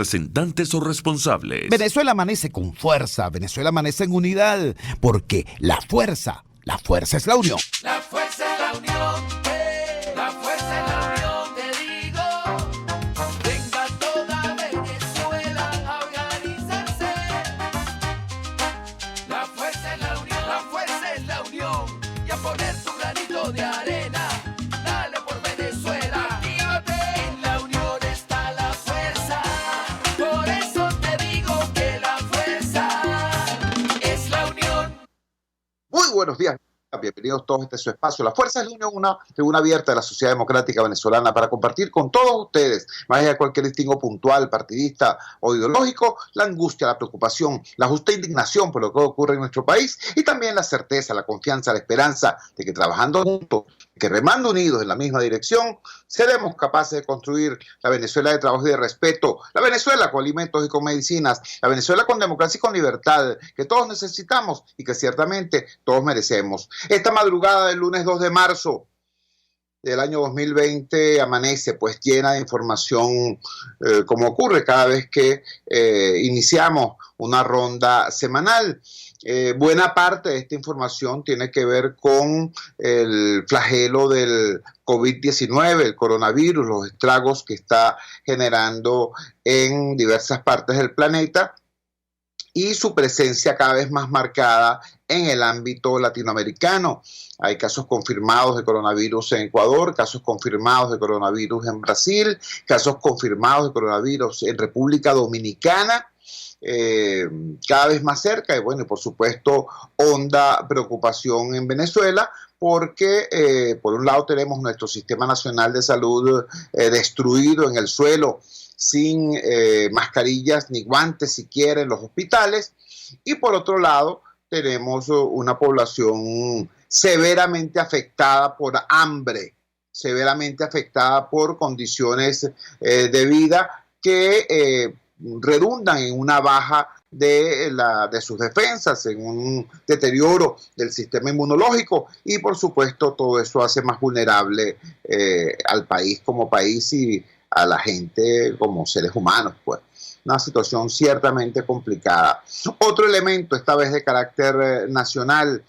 representantes o responsables. Venezuela amanece con fuerza, Venezuela amanece en unidad, porque la fuerza es la unión. La fuerza es la unión, la fuerza es la unión, te digo. Venga toda Venezuela a organizarse. La fuerza es la unión, la fuerza es la unión. Y a poner tu granito de arena, dale por Venezuela. Actívate, en la unión está la fuerza. Por eso te digo que la fuerza es la unión. Muy buenos días. Bienvenidos todos a este su espacio. La Fuerza es la Unión, una tribuna abierta de la sociedad democrática venezolana para compartir con todos ustedes, más allá de cualquier distingo puntual, partidista o ideológico, la angustia, la preocupación, la justa indignación por lo que ocurre en nuestro país y también la certeza, la confianza, la esperanza de que trabajando juntos, que remando unidos en la misma dirección, seremos capaces de construir la Venezuela de trabajo y de respeto, la Venezuela con alimentos y con medicinas, la Venezuela con democracia y con libertad, que todos necesitamos y que ciertamente todos merecemos. Esta madrugada del lunes 2 de marzo del año 2020 amanece pues llena de información, como ocurre cada vez que iniciamos una ronda semanal. Buena parte de esta información tiene que ver con el flagelo del COVID-19, el coronavirus, los estragos que está generando en diversas partes del planeta y su presencia cada vez más marcada en el ámbito latinoamericano. Hay casos confirmados de coronavirus en Ecuador, casos confirmados de coronavirus en Brasil, casos confirmados de coronavirus en República Dominicana, cada vez más cerca, y bueno, y por supuesto, honda preocupación en Venezuela, porque por un lado tenemos nuestro Sistema Nacional de Salud destruido en el suelo, sin mascarillas ni guantes siquiera en los hospitales, y por otro lado tenemos una población severamente afectada por hambre, severamente afectada por condiciones de vida que redundan en una baja de sus defensas, en un deterioro del sistema inmunológico y por supuesto todo eso hace más vulnerable al país como país y a la gente como seres humanos, pues. Una situación ciertamente complicada. Otro elemento, esta vez de carácter nacional,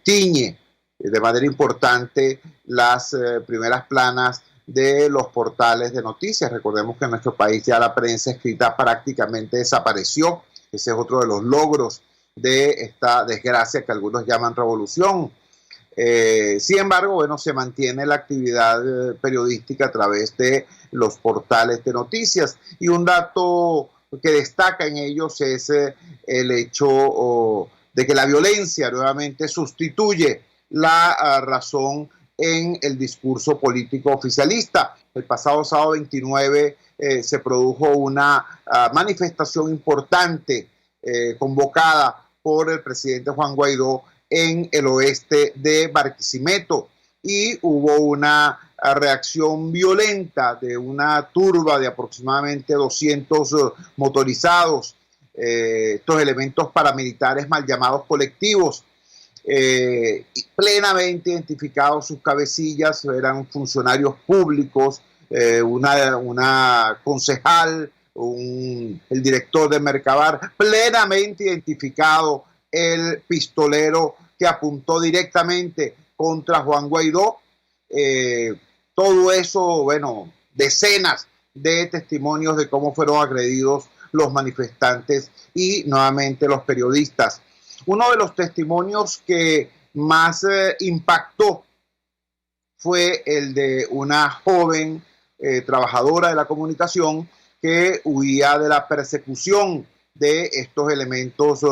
tiñe de manera importante las primeras planas de los portales de noticias. Recordemos que en nuestro país ya la prensa escrita prácticamente desapareció. Ese es otro de los logros de esta desgracia que algunos llaman revolución. Sin embargo, bueno, se mantiene la actividad periodística a través de los portales de noticias y un dato que destaca en ellos es el hecho de que la violencia nuevamente sustituye la razón en el discurso político oficialista. El pasado sábado 29 se produjo una manifestación importante convocada por el presidente Juan Guaidó en el oeste de Barquisimeto y hubo una reacción violenta de una turba de aproximadamente 200 motorizados, estos elementos paramilitares mal llamados colectivos, plenamente identificados sus cabecillas, eran funcionarios públicos, una concejal, el director de Mercabar, plenamente identificado el pistolero que apuntó directamente contra Juan Guaidó. Todo eso, bueno, decenas de testimonios de cómo fueron agredidos los manifestantes y nuevamente los periodistas. Uno de los testimonios que más impactó fue el de una joven trabajadora de la comunicación que huía de la persecución de estos elementos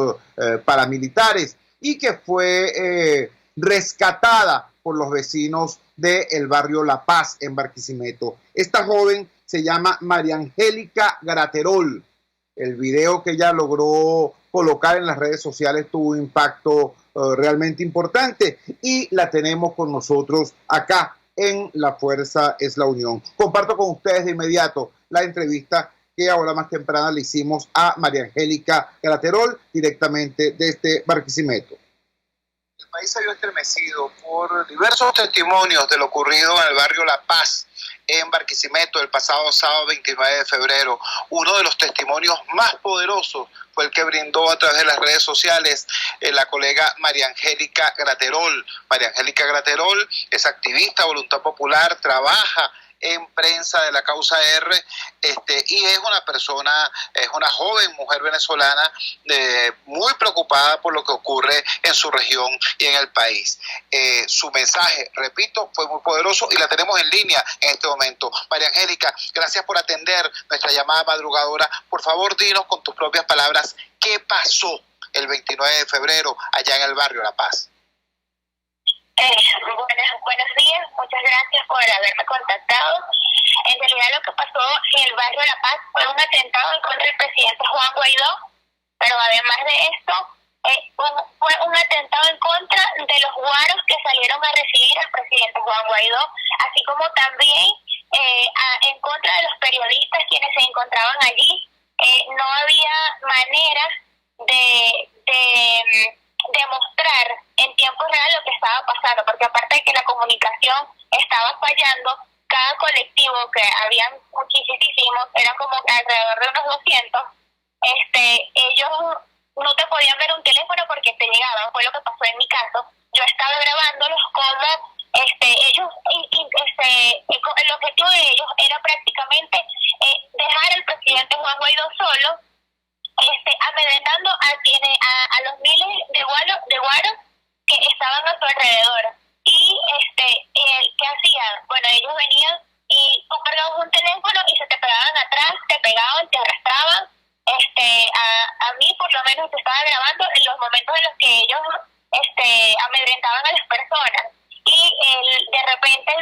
paramilitares y que fue rescatada por los vecinos del barrio La Paz en Barquisimeto. Esta joven se llama María Angélica Graterol. El video que ella logró colocar en las redes sociales tuvo un impacto realmente importante y la tenemos con nosotros acá en La Fuerza es la Unión. Comparto con ustedes de inmediato la entrevista que ahora más temprana le hicimos a María Angélica Graterol directamente desde Barquisimeto. El país se vio estremecido por diversos testimonios de lo ocurrido en el barrio La Paz en Barquisimeto el pasado sábado 29 de febrero. Uno de los testimonios más poderosos fue el que brindó a través de las redes sociales la colega María Angélica Graterol. María Angélica Graterol es activista, voluntad popular, trabaja en prensa de la causa R, y es una persona, es una joven mujer venezolana muy preocupada por lo que ocurre en su región y en el país. Su mensaje, repito, fue muy poderoso y la tenemos en línea en este momento. María Angélica, gracias por atender nuestra llamada madrugadora. Por favor, dinos con tus propias palabras qué pasó el 29 de febrero allá en el barrio La Paz. Buenos días, muchas gracias por haberme contactado. En realidad lo que pasó en el barrio La Paz fue un atentado en contra del presidente Juan Guaidó, pero además de esto, fue un atentado en contra de los guaros que salieron a recibir al presidente Juan Guaidó, así como también en contra de los periodistas quienes se encontraban allí. No había manera de demostrar en tiempo real lo que estaba pasando, porque aparte de que la comunicación estaba fallando, cada colectivo, que habían muchísimos, eran como alrededor de unos 200, ellos no te podían ver un teléfono porque te llegaban. Fue lo que pasó en mi caso. Yo estaba grabándolos como ellos, el objetivo de ellos era prácticamente dejar al presidente Juan Guaidó solo, amedrentando a los miles de guaros que estaban a su alrededor. Y ¿qué hacían? Bueno, ellos venían y tú cargabas un teléfono y se te pegaban atrás, te pegaban, te arrastraban. A mí por lo menos se estaba grabando en los momentos en los que ellos amedrentaban a las personas. Y de repente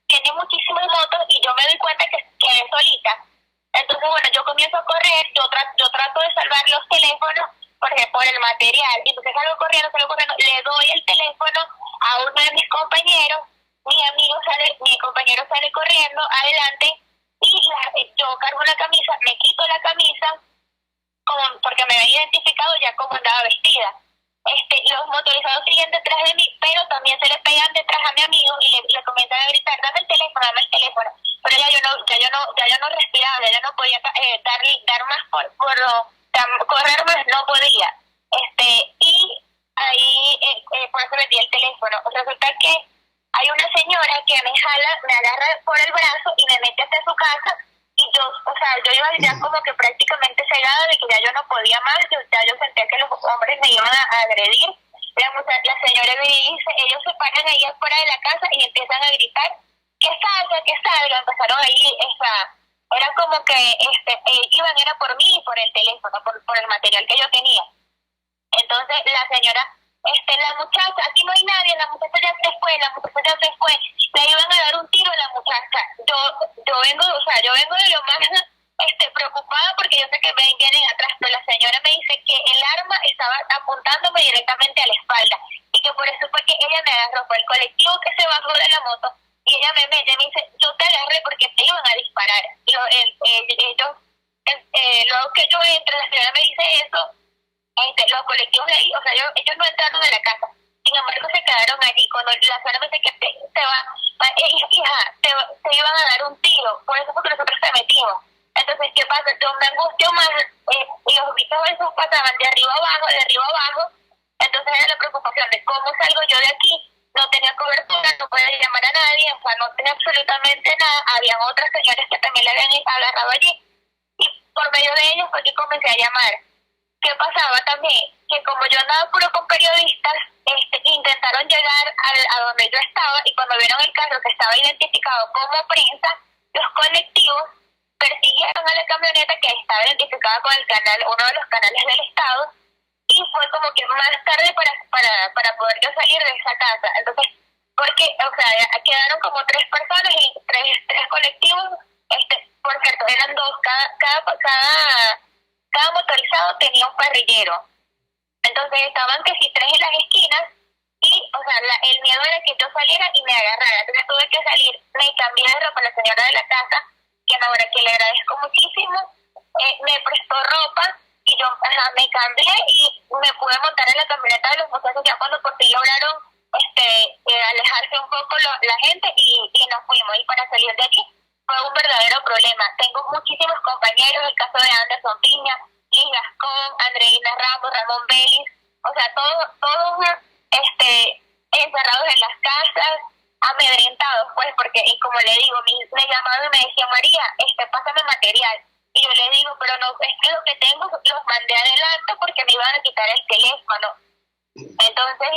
tiene muchísimas motos y yo me doy cuenta que quedé solita. Entonces, bueno, yo comienzo a correr, yo trato de salvar los teléfonos porque por el material. Y entonces salgo corriendo, le doy el teléfono a uno de mis compañeros, mi compañero sale corriendo adelante y yo cargo la camisa, me quito la camisa porque me habían identificado ya como andaba vestida. Los motorizados siguen detrás de mí, pero también se le pegan detrás a mi amigo y le comienzan a gritar, dame el teléfono. Pero ya yo no respiraba, ya no podía dar más correr más, no podía. Y ahí por eso le di el teléfono. Resulta que hay una señora que me agarra por el brazo y me mete hasta su casa. Y yo iba ya como que prácticamente cegada de que ya yo no podía más, yo sentía que los hombres me iban a agredir. La señora me dice, ellos se paran ahí afuera de la casa y empiezan a gritar, que salga, empezaron ahí, era como que era por mí y por el teléfono, por el material que yo tenía. Entonces la señora, la muchacha, aquí no hay nadie, la muchacha ya se fue, le iban a dar un tiro a la muchacha. Yo vengo de lo más preocupada porque yo sé que me vienen atrás, pero la señora me dice que el arma estaba apuntándome directamente a la espalda y que por eso fue que ella me agarró. Fue el colectivo que se bajó de la moto y ella me dice, yo te agarré porque te iban a disparar. Luego que yo entro, la señora me dice eso, los colectivos de ahí, ellos no entraron de la casa, sin embargo se quedaron allí. Cuando la señora me dice que te iban a dar un tiro, por eso fue que nosotros te metimos. Entonces, ¿qué pasa? Yo me angustio más, y los gritos esos pasaban de arriba abajo, entonces era la preocupación de cómo salgo yo de aquí. No tenía cobertura, no podía llamar a nadie, no tenía absolutamente nada. Habían otras señoras que también le habían agarrado allí, y por medio de ellos fue que comencé a llamar. ¿Qué pasaba también? Que como yo andaba puro con periodistas, intentaron llegar a donde yo estaba, y cuando vieron el carro que estaba identificado como prensa, los colectivos persiguieron a la camioneta que estaba identificada con uno de los canales del Estado, y fue como que más tarde para poder yo salir de esa casa. Entonces, porque, quedaron como 3 personas y tres colectivos, por cierto, eran 2, cada motorizado tenía un parrillero. Entonces estaban que si 3 en las esquinas y, el miedo era que yo saliera y me agarrara. Entonces tuve que salir, me cambié de ropa, la señora de la casa, que le agradezco muchísimo, me prestó ropa y yo me cambié y me pude montar en la camioneta de los muchachos ya cuando por fin lograron alejarse un poco la gente y nos fuimos. Y para salir de aquí fue un verdadero problema. Tengo muchísimos compañeros, el caso de Anderson Piña, Liz Gascón, Andreina Ramos, Ramón Vélez, o sea, todos encerrados en las casas, amedrentados, pues, porque, y como le digo, me llamaban y me decía, María, pásame material. Y yo le digo, pero no, es que lo que tengo los mandé adelante porque me iban a quitar el teléfono. Entonces,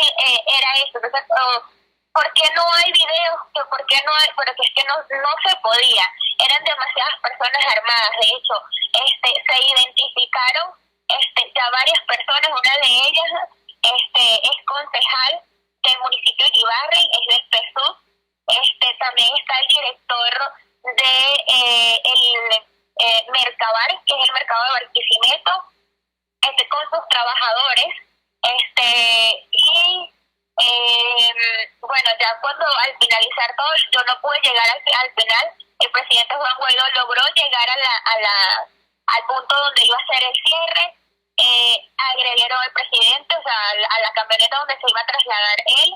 era eso. Entonces, ¿por qué no hay videos? ¿Por qué no hay? Porque es que no se podía. Eran demasiadas personas armadas. De hecho, se identificaron ya varias personas. Una de ellas es concejal del municipio de Ibarri, es del PSUV. También está el director de el Mercabar, que es el mercado de Barquisimeto, con sus trabajadores. Bueno, ya cuando al finalizar todo, yo no pude llegar al final. El presidente Juan Guaidó logró llegar al punto donde iba a hacer el cierre. Agredieron al presidente, o sea, a la camioneta donde se iba a trasladar él.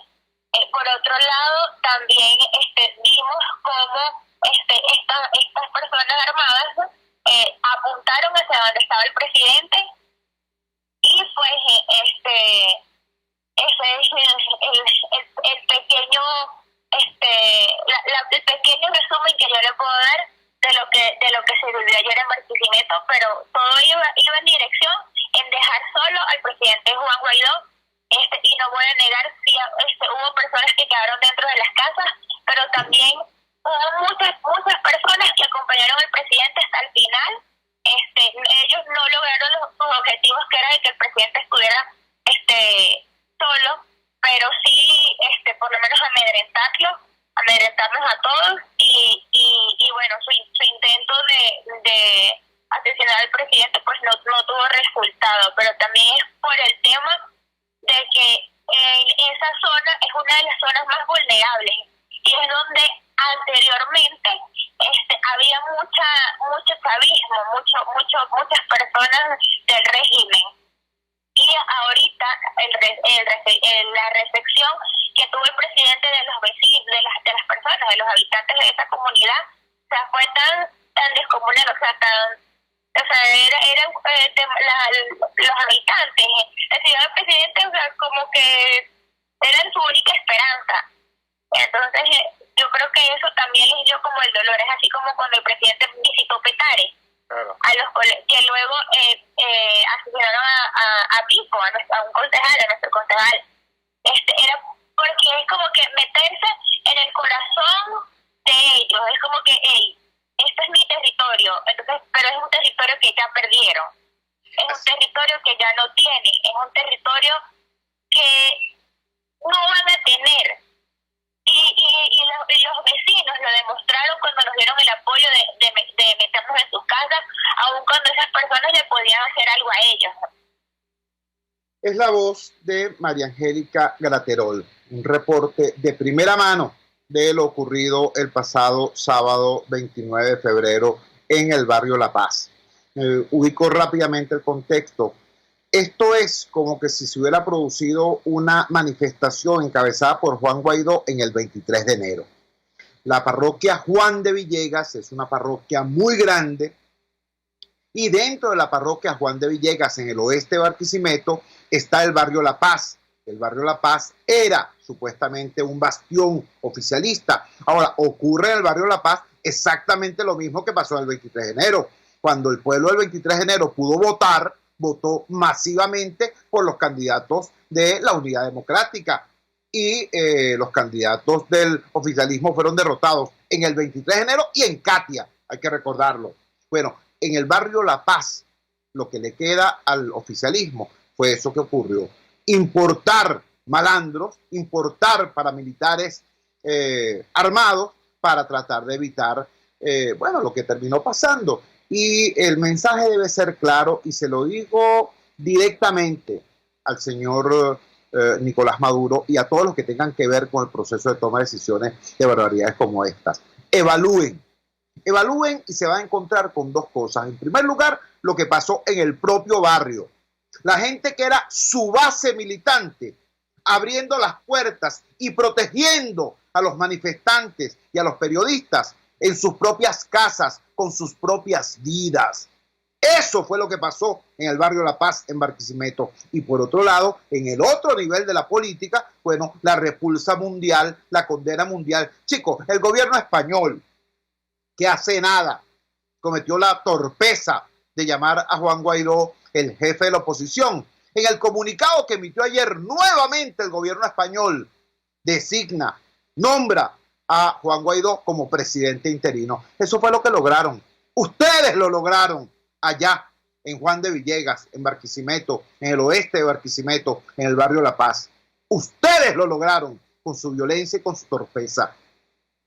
Por otro lado, también vimos cómo estas personas armadas apuntaron hacia donde estaba el presidente, y pues ese es el pequeño el pequeño resumen que yo le puedo dar de lo que se vivió ayer en Barquisimeto, pero todo iba en dirección en dejar solo al presidente Juan Guaidó. Y no voy a negar, si hubo personas que quedaron dentro de las casas, pero también hubo muchas personas que acompañaron al presidente hasta el final. Ellos no lograron sus objetivos, que era de que el presidente estuviera solo, pero sí por lo menos amedrentarnos a todos, y bueno, su intento de asesinar al presidente pues no tuvo resultado. Pero también es por el tema de que esa zona es una de las zonas más vulnerables, y es donde anteriormente había mucho chavismo, muchas personas del régimen. Y ahorita la recepción que tuvo el presidente de los vecinos, de las personas, de los habitantes de esa comunidad, o sea, fue tan descomunal, o sea, eran los habitantes recibían al presidente, o sea, como que eran su única esperanza. Entonces, yo creo que eso también les dio como el dolor. Es así como cuando el presidente visitó Petare, claro, que luego asesinaron a Pico, a un concejal, a nuestro concejal. Era porque es como que meterse en el corazón de ellos. Es como que, este es mi territorio. Entonces, pero es un territorio que ya perdieron. Es un territorio que ya no tienen. Es un territorio que no van a tener. Y los vecinos lo demostraron cuando nos dieron el apoyo de meternos en sus casas, aun cuando esas personas le podían hacer algo a ellos. Es la voz de María Angélica Graterol, un reporte de primera mano de lo ocurrido el pasado sábado 29 de febrero en el barrio La Paz. Ubico rápidamente el contexto. Esto es como que si se hubiera producido una manifestación encabezada por Juan Guaidó en el 23 de enero. La parroquia Juan de Villegas es una parroquia muy grande, y dentro de la parroquia Juan de Villegas, en el oeste de Barquisimeto, está el barrio La Paz. El barrio La Paz era supuestamente un bastión oficialista. Ahora, ocurre en el barrio La Paz exactamente lo mismo que pasó el 23 de enero. Cuando el pueblo del 23 de enero pudo votar, votó masivamente por los candidatos de la Unidad Democrática, y los candidatos del oficialismo fueron derrotados en el 23 de enero y en Catia, hay que recordarlo. Bueno, en el barrio La Paz, lo que le queda al oficialismo fue eso que ocurrió: importar malandros, importar paramilitares armados para tratar de evitar lo que terminó pasando. Y el mensaje debe ser claro, y se lo digo directamente al señor Nicolás Maduro y a todos los que tengan que ver con el proceso de toma de decisiones de barbaridades como estas. Evalúen, y se va a encontrar con dos cosas. En primer lugar, lo que pasó en el propio barrio. La gente que era su base militante abriendo las puertas y protegiendo a los manifestantes y a los periodistas en sus propias casas, con sus propias vidas. Eso fue lo que pasó en el barrio La Paz, en Barquisimeto. Y por otro lado, en el otro nivel de la política, bueno, la repulsa mundial, la condena mundial. Chicos, el gobierno español, que hace nada, cometió la torpeza de llamar a Juan Guaidó el jefe de la oposición. En el comunicado que emitió ayer, nuevamente el gobierno español designa, nombra a Juan Guaidó como presidente interino. Eso fue lo que lograron. Ustedes lo lograron allá en Juan de Villegas, en Barquisimeto, en el oeste de Barquisimeto, en el barrio La Paz. Ustedes lo lograron con su violencia y con su torpeza.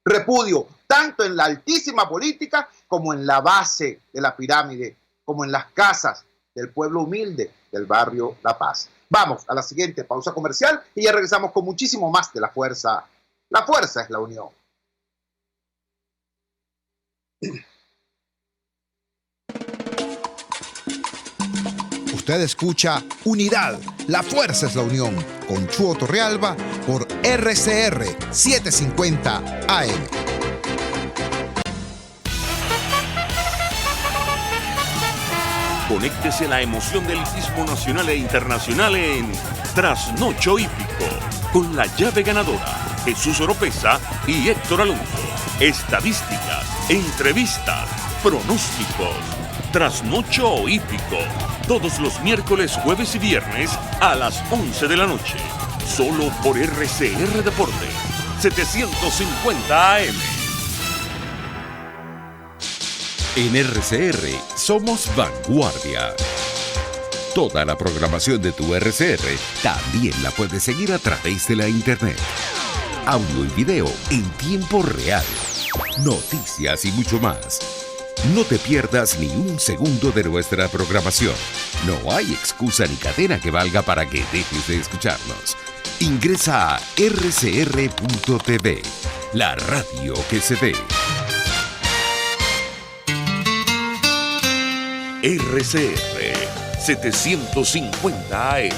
Repudio tanto en la altísima política como en la base de la pirámide, como en las casas del pueblo humilde del barrio La Paz. Vamos a la siguiente pausa comercial y ya regresamos con muchísimo más de La Fuerza. La fuerza es la unión. Usted escucha Unidad, la fuerza es la unión, con Chuo Torrealba por RCR 750 AM. Conéctese a la emoción del hipismo nacional e internacional en Trasnocho Hípico, con la llave ganadora, Jesús Oropesa y Héctor Alonso. Estadísticas, entrevistas, pronósticos. Trasnocho Hípico, todos los miércoles, jueves y viernes a las 11 de la noche. Solo por RCR Deporte, 750 AM. En RCR somos vanguardia. Toda la programación de tu RCR también la puedes seguir a través de la internet. Audio y video en tiempo real. Noticias y mucho más. No te pierdas ni un segundo de nuestra programación. No hay excusa ni cadena que valga para que dejes de escucharnos. Ingresa a rcr.tv, la radio que se ve. RCR 750 AM,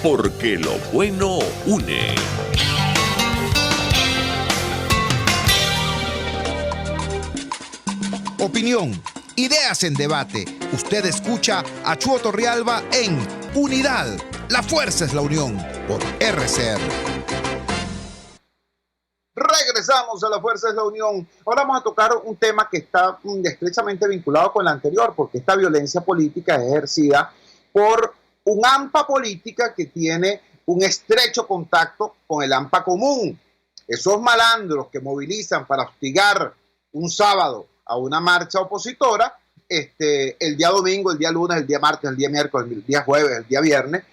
porque lo bueno une. Opinión, ideas en debate. Usted escucha a Chuo Torrealba en Unidad, la fuerza es la unión, por RCR. Regresamos a La Fuerza es la Unión. Ahora vamos a tocar un tema que está estrechamente vinculado con el anterior, porque esta violencia política es ejercida por un AMPA política que tiene un estrecho contacto con el AMPA común. Esos malandros que movilizan para hostigar un sábado a una marcha opositora, el día domingo, el día lunes, el día martes, el día miércoles, el día jueves, el día viernes,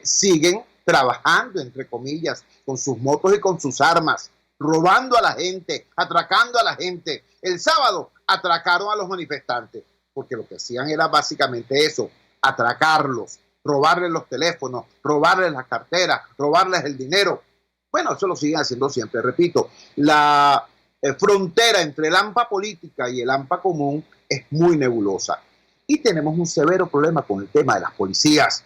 siguen trabajando, entre comillas, con sus motos y con sus armas, robando a la gente, atracando a la gente. El sábado atracaron a los manifestantes, porque lo que hacían era básicamente eso, atracarlos, robarles los teléfonos, robarles las carteras, robarles el dinero. Bueno, eso lo siguen haciendo siempre. Repito, la frontera entre el AMPA política y el AMPA común es muy nebulosa. Y tenemos un severo problema con el tema de las policías.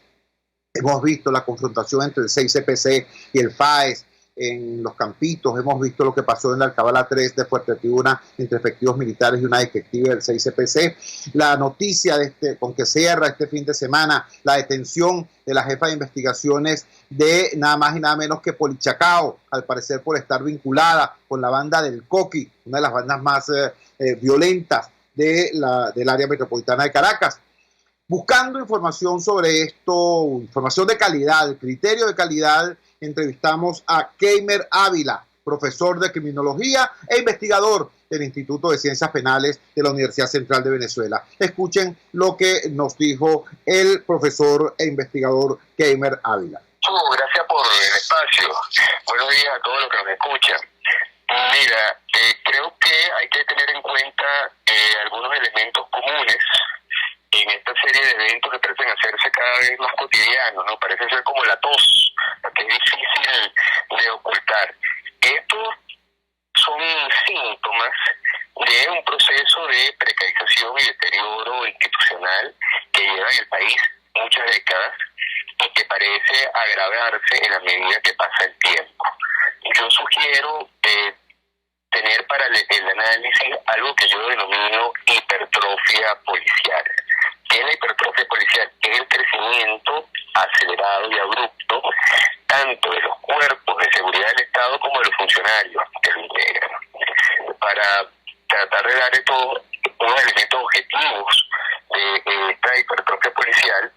Hemos visto la confrontación entre el 6CPC y el FAES en Los Campitos. Hemos visto lo que pasó en la Alcabala 3 de Fuerte Tribuna entre efectivos militares y una detective del 6CPC. La noticia con que cierra este fin de semana la detención de la jefa de investigaciones de nada más y nada menos que Polichacao, al parecer por estar vinculada con la banda del Coqui, una de las bandas más violentas del área metropolitana de Caracas. Buscando información sobre esto, información de calidad, el criterio de calidad, entrevistamos a Keimer Ávila, profesor de criminología e investigador del Instituto de Ciencias Penales de la Universidad Central de Venezuela. Escuchen lo que nos dijo el profesor e investigador Keimer Ávila. Gracias por el espacio. Buenos días a todos los que nos escuchan. Mira, creo que hay que tener en cuenta algunos elementos comunes en esta serie de eventos que parecen hacerse cada vez más cotidianos, ¿no? Parece ser como la tos, que es difícil de ocultar. Estos son síntomas de un proceso de precarización y deterioro institucional que lleva en el país muchas décadas y que parece agravarse en la medida que pasa el tiempo. Yo sugiero tener para el análisis algo que yo denomino hipertrofia policial. ¿Qué es la hipertrofia policial? Es el crecimiento acelerado y abrupto tanto de los cuerpos de seguridad del Estado como de los funcionarios que lo integran. Para tratar de dar estos unos elementos objetivos de esta hipertrofia policial,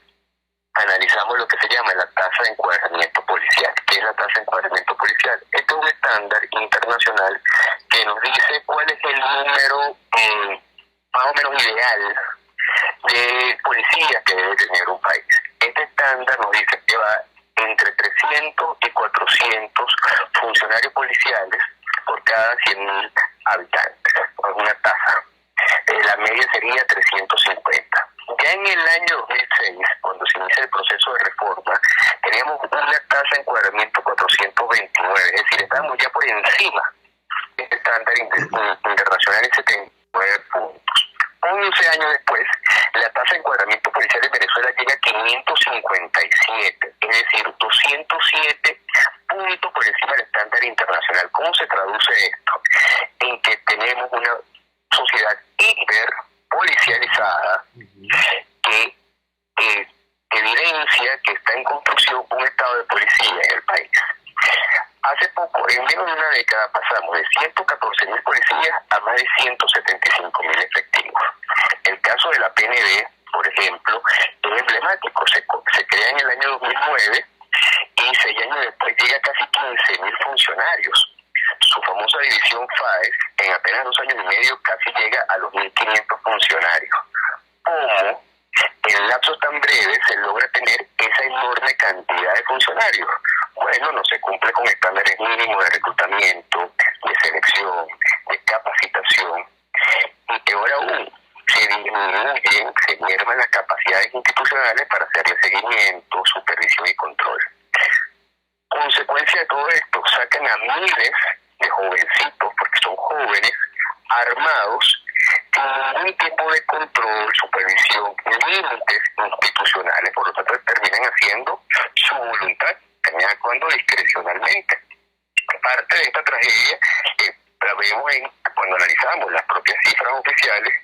analizamos lo que se llama la tasa de encuadramiento policial. ¿Qué es la tasa de encuadramiento policial? Esto es un estándar internacional que nos dice cuál es el número más o menos ideal de policías que debe tener un país. Este estándar nos dice que va entre 300 y 400 funcionarios policiales por cada 100.000 habitantes, una tasa. La media sería 350. Ya en el año 2006, cuando se inicia el proceso de reforma, teníamos una tasa de encuadramiento 429, es decir, estábamos ya por encima de este estándar internacional en 79 puntos. 11 años después, la tasa de encuadramiento policial en Venezuela llega a 557, es decir, 207 puntos por encima del estándar internacional. ¿Cómo se traduce esto? En que tenemos una sociedad hiperpolicializada que evidencia que está en construcción un estado de policía en el país. Hace poco, en menos de una década, pasamos de 114.000 policías a más de 175.000 efectivos. El caso de la PNB, por ejemplo, es emblemático. Se crea en el año 2009 y 6 años después llega a casi 15.000 funcionarios. Su famosa división FAES, en apenas 2 años y medio, casi llega a los 1.500 funcionarios. ¿Cómo en lapsos tan breves se logra tener esa enorme cantidad de funcionarios? Bueno, no se cumple con estándares mínimos de reclutamiento, de selección, de capacitación, y peor aún, se merman las capacidades institucionales para hacerle seguimiento, supervisión y control. Consecuencia de todo esto, sacan a miles de jovencitos, porque son jóvenes, armados, sin ningún tipo de control, supervisión, límites institucionales, por lo tanto terminan haciendo su voluntad, terminan actuando discrecionalmente. Parte de esta tragedia la vemos cuando analizamos las propias cifras oficiales,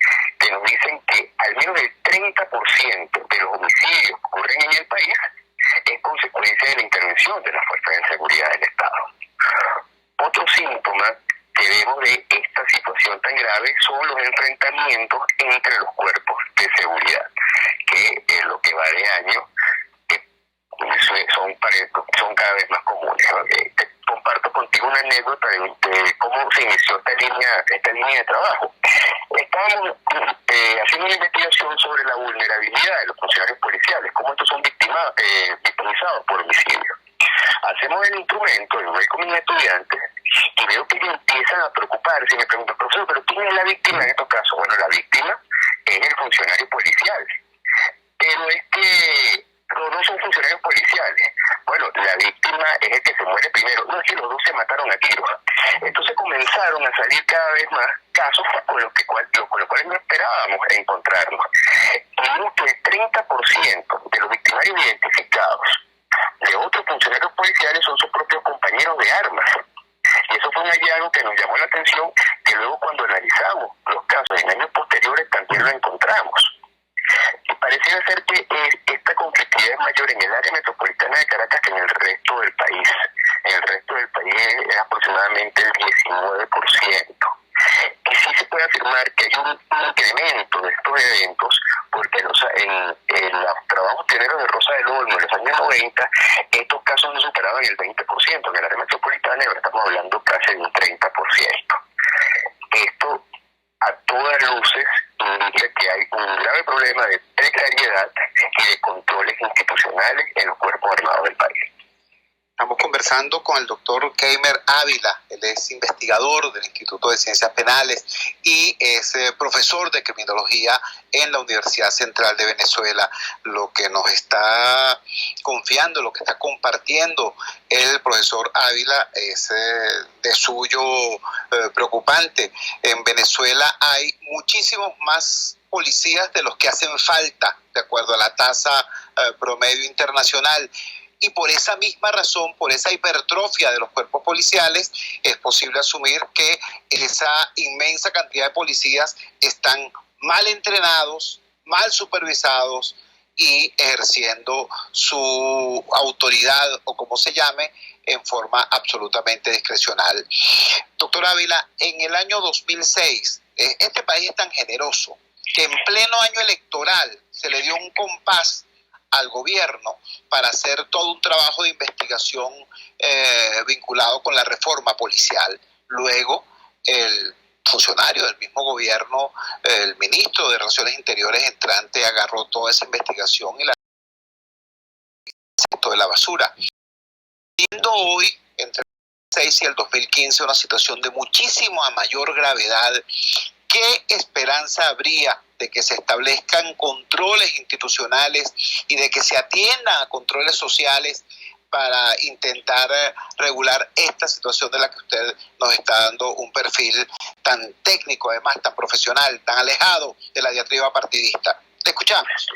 que nos dicen que al menos el 30% de los homicidios que ocurren en el país es consecuencia de la intervención de las fuerzas de seguridad del Estado. Otro síntoma que vemos de esta situación tan grave son los enfrentamientos entre los cuerpos de seguridad, que en lo que va de año son cada vez más comunes. Te comparto contigo una anécdota de cómo se inició esta línea de trabajo. Estábamos haciendo una investigación sobre la vulnerabilidad de los funcionarios policiales, cómo estos son victimizados por homicidio. Hacemos el instrumento, yo voy con mis estudiantes y veo que ellos empiezan a preocuparse y me preguntan, profesor, ¿pero quién es la víctima en estos casos? Bueno, la víctima es el funcionario policial, pero es que no son funcionarios policiales. Bueno, la víctima es el que se muere primero. No, es que los dos se mataron a tiros. Entonces comenzaron a salir cada vez más casos con los cuales no esperábamos encontrarnos. Y mucho el 30% de los victimarios identificados de otros funcionarios policiales son sus propios compañeros de armas. Y eso fue un hallazgo que nos llamó la atención, que luego cuando analizamos los casos en años posteriores también lo encontramos. Y pareciera ser que esta conflictividad es mayor en el área metropolitana de Caracas que en el resto del país. En el resto del país es aproximadamente el 19%. Y sí se puede afirmar que hay un incremento de estos eventos, porque en los trabajos pioneros de Rosa del Olmo en los años 90, estos casos no superaban el 20%. En el área metropolitana ahora estamos hablando casi de un 30%. Esto, a todas luces, indica que hay un grave problema de precariedad y de controles institucionales en los cuerpos armados del país. Estamos conversando con el doctor Keimer Ávila. Él es investigador del Instituto de Ciencias Penales y es profesor de criminología en la Universidad Central de Venezuela. Lo que nos está confiando, lo que está compartiendo el profesor Ávila es de suyo preocupante. En Venezuela hay muchísimos más policías de los que hacen falta de acuerdo a la tasa promedio internacional. Y por esa misma razón, por esa hipertrofia de los cuerpos policiales, es posible asumir que esa inmensa cantidad de policías están mal entrenados, mal supervisados y ejerciendo su autoridad, o como se llame, en forma absolutamente discrecional. Doctor Ávila, en el año 2006, este país es tan generoso que en pleno año electoral se le dio un compás al gobierno para hacer todo un trabajo de investigación vinculado con la reforma policial. Luego, el funcionario del mismo gobierno, el ministro de Relaciones Interiores entrante, agarró toda esa investigación y la sacó de la basura. Viendo hoy, entre el 2006 y el 2015, una situación de muchísima mayor gravedad, ¿qué esperanza habría de que se establezcan controles institucionales y de que se atiendan a controles sociales para intentar regular esta situación de la que usted nos está dando un perfil tan técnico, además tan profesional, tan alejado de la diatriba partidista? Te escuchamos.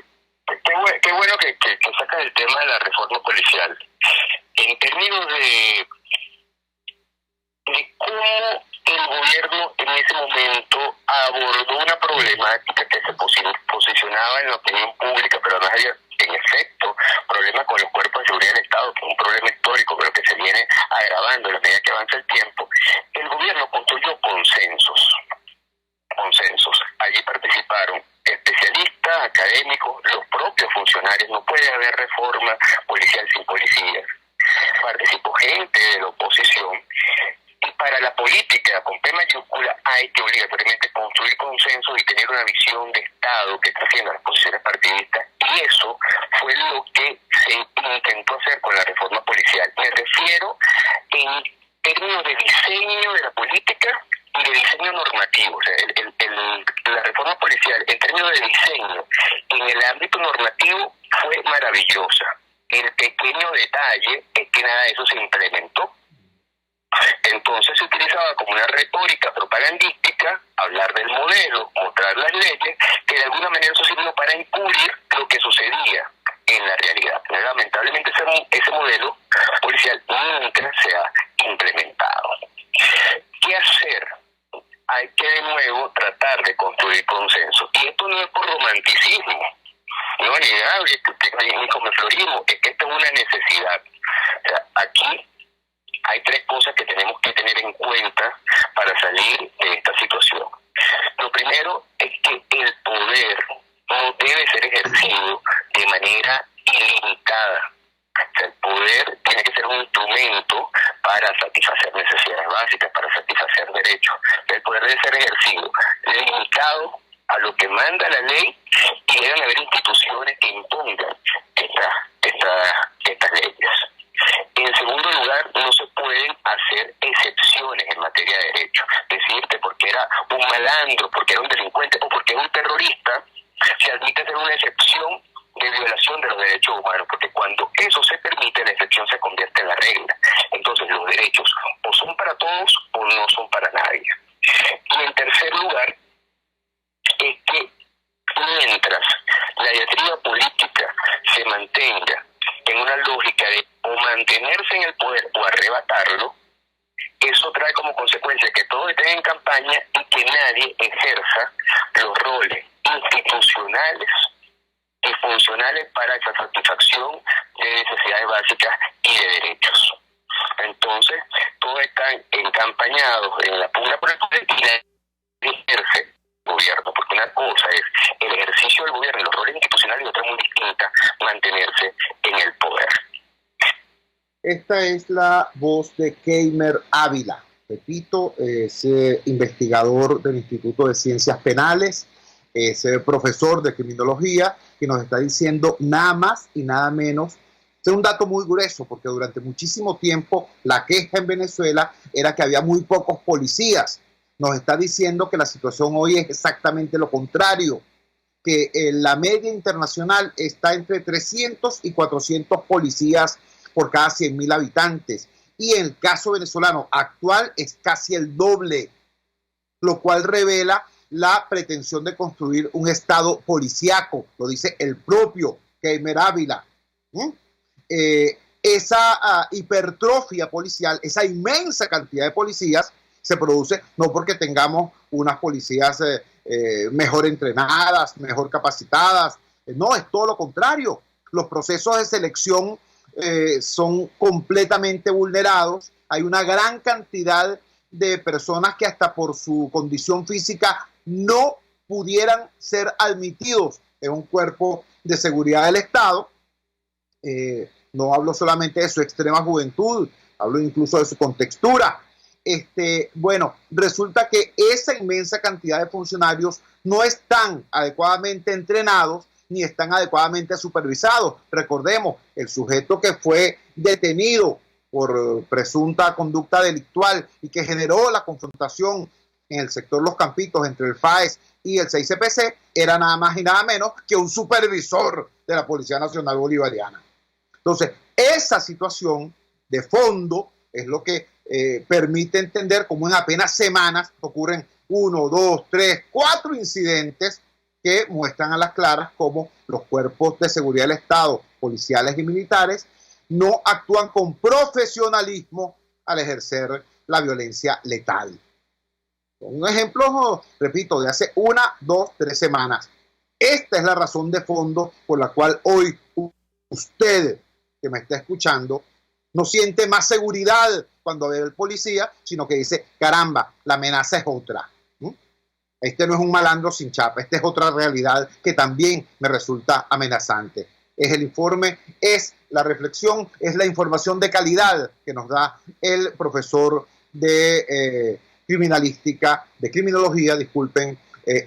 Qué bueno que sacas el tema de la reforma policial. En términos de cómo el gobierno en ese momento abordó una problemática que se posicionaba en la opinión pública, pero además había, en efecto, problemas con los cuerpos de seguridad del Estado, que es un problema histórico, pero que se viene agravando a medida que avanza el tiempo. El gobierno construyó consensos. Allí participaron especialistas, académicos, los propios funcionarios. No puede haber reforma policial sin policías. Participó gente de la oposición. Y para la política, con P mayúscula, hay que obligatoriamente construir consensos y tener una visión de Estado que trascienda las posiciones partidistas. Y eso fue lo que se intentó hacer con la reforma policial. Me refiero en términos de diseño de la política y de diseño normativo. O sea, la reforma policial, en términos de diseño, en el ámbito normativo, fue maravillosa. El pequeño detalle es que nada de eso se implementó. Entonces se utilizaba como una retórica propagandística hablar del modelo, mostrar las leyes, que de alguna manera eso sirvió para encubrir lo que sucedía en la realidad. Pero lamentablemente ese modelo policial nunca se ha implementado. ¿Qué hacer? Hay que de nuevo tratar de construir consenso. Y esto no es por romanticismo, no es negable, ni comeflorismo, es que esto es una necesidad. O sea, aquí hay tres cosas que tenemos que tener en cuenta para salir de esta situación. Lo primero es que el poder no debe ser ejercido de manera ilimitada. O sea, el poder tiene que ser un instrumento para satisfacer necesidades básicas, para satisfacer derechos. El poder debe ser ejercido limitado a lo que manda la ley, y deben haber instituciones que impongan estas leyes. En segundo lugar, no se pueden hacer excepciones en materia de derechos. Decir que porque era un malandro, porque era un delincuente o porque era un terrorista, se admite hacer una excepción de violación de los derechos humanos, porque cuando eso se permite, la excepción se convierte en la regla. Entonces los derechos o son para todos o no son para nadie. Y en tercer lugar, es que mientras la diatriba política se mantenga en una lógica de o mantenerse en el poder o arrebatarlo, eso trae como consecuencia que todos estén en campaña y que nadie ejerza los roles institucionales y funcionales para esa satisfacción de necesidades básicas y de derechos. Entonces, todos están encampañados en la pugna por el poder y nadie ejerce el gobierno, porque una cosa es el ejercicio del gobierno y los roles institucionales y otra muy distinta, mantenerse en el poder. Esta es la voz de Keimer Ávila. Repito, es investigador del Instituto de Ciencias Penales, es profesor de criminología, que nos está diciendo nada más y nada menos. Es un dato muy grueso, porque durante muchísimo tiempo la queja en Venezuela era que había muy pocos policías. Nos está diciendo que la situación hoy es exactamente lo contrario, que la media internacional está entre 300 y 400 policías por cada 100.000 habitantes. Y el caso venezolano actual es casi el doble, lo cual revela la pretensión de construir un Estado policíaco, lo dice el propio Keimer Ávila. Esa hipertrofia policial, esa inmensa cantidad de policías se produce no porque tengamos unas policías mejor entrenadas, mejor capacitadas, no, es todo lo contrario. Los procesos de selección son completamente vulnerados. Hay una gran cantidad de personas que hasta por su condición física no pudieran ser admitidos en un cuerpo de seguridad del Estado. No hablo solamente de su extrema juventud, hablo incluso de su contextura. Bueno, resulta que esa inmensa cantidad de funcionarios no están adecuadamente entrenados ni están adecuadamente supervisados. Recordemos, el sujeto que fue detenido por presunta conducta delictual y que generó la confrontación en el sector Los Campitos entre el FAES y el 6CPC era nada más y nada menos que un supervisor de la Policía Nacional Bolivariana. Entonces, esa situación de fondo es lo que permite entender cómo en apenas semanas ocurren 1, 2, 3, 4 incidentes que muestran a las claras cómo los cuerpos de seguridad del Estado, policiales y militares, no actúan con profesionalismo al ejercer la violencia letal. Un ejemplo, repito, de hace 1, 2, 3 semanas. Esta es la razón de fondo por la cual hoy usted que me está escuchando no siente más seguridad cuando ve al policía, sino que dice, caramba, la amenaza es otra. Este no es un malandro sin chapa, esta es otra realidad que también me resulta amenazante. Es el informe, es la reflexión, es la información de calidad que nos da el profesor de criminalística, de criminología, disculpen,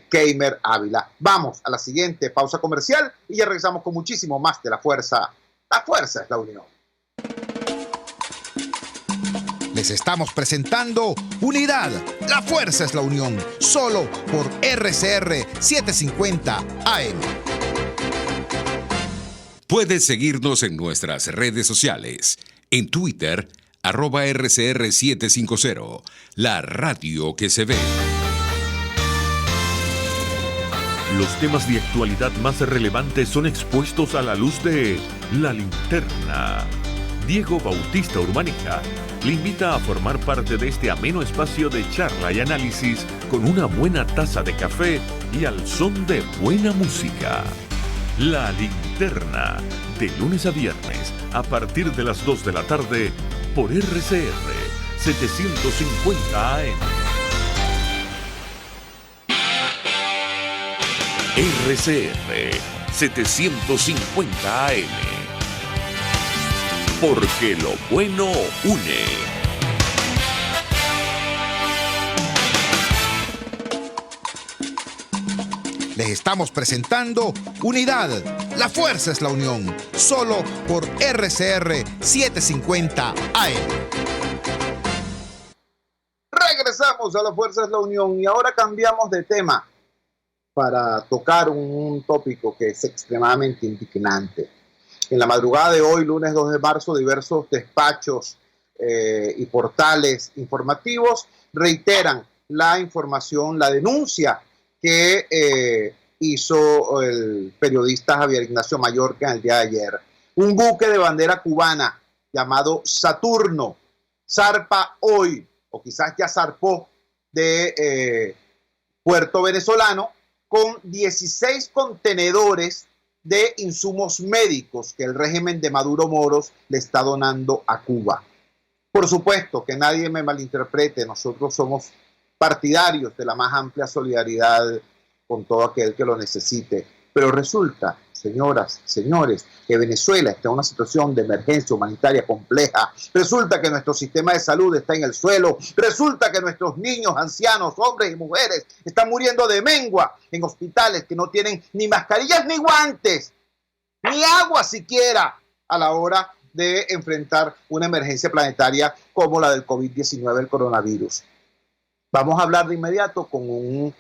Keimer Ávila. Vamos a la siguiente pausa comercial y ya regresamos con muchísimo más de La Fuerza. La fuerza es la unión. Les estamos presentando Unidad. La fuerza es la unión. Solo por RCR 750 AM. Puedes seguirnos en nuestras redes sociales. En Twitter, @RCR750. La radio que se ve. Los temas de actualidad más relevantes son expuestos a la luz de La Linterna. Diego Bautista Urbaneja le invita a formar parte de este ameno espacio de charla y análisis con una buena taza de café y al son de buena música. La Linterna, de lunes a viernes, a partir de las 2 de la tarde, por RCR 750 AM. RCR 750 AM. Porque lo bueno une. Les estamos presentando Unidad. La fuerza es la unión. Solo por RCR 750 AM. Regresamos a La Fuerza es la Unión y ahora cambiamos de tema para tocar un tópico que es extremadamente indignante. En la madrugada de hoy, lunes 2 de marzo, diversos despachos y portales informativos reiteran la información, la denuncia que hizo el periodista Javier Ignacio Mallorca el día de ayer. Un buque de bandera cubana llamado Saturno zarpa hoy, o quizás ya zarpó, de Puerto Venezolano con 16 contenedores de insumos médicos que el régimen de Maduro Moros le está donando a Cuba. Por supuesto, que nadie me malinterprete, nosotros somos partidarios de la más amplia solidaridad con todo aquel que lo necesite, pero resulta, señoras, señores, que Venezuela está en una situación de emergencia humanitaria compleja. Resulta que nuestro sistema de salud está en el suelo. Resulta que nuestros niños, ancianos, hombres y mujeres están muriendo de mengua en hospitales que no tienen ni mascarillas ni guantes, ni agua siquiera a la hora de enfrentar una emergencia planetaria como la del COVID-19, el coronavirus. Vamos a hablar de inmediato con un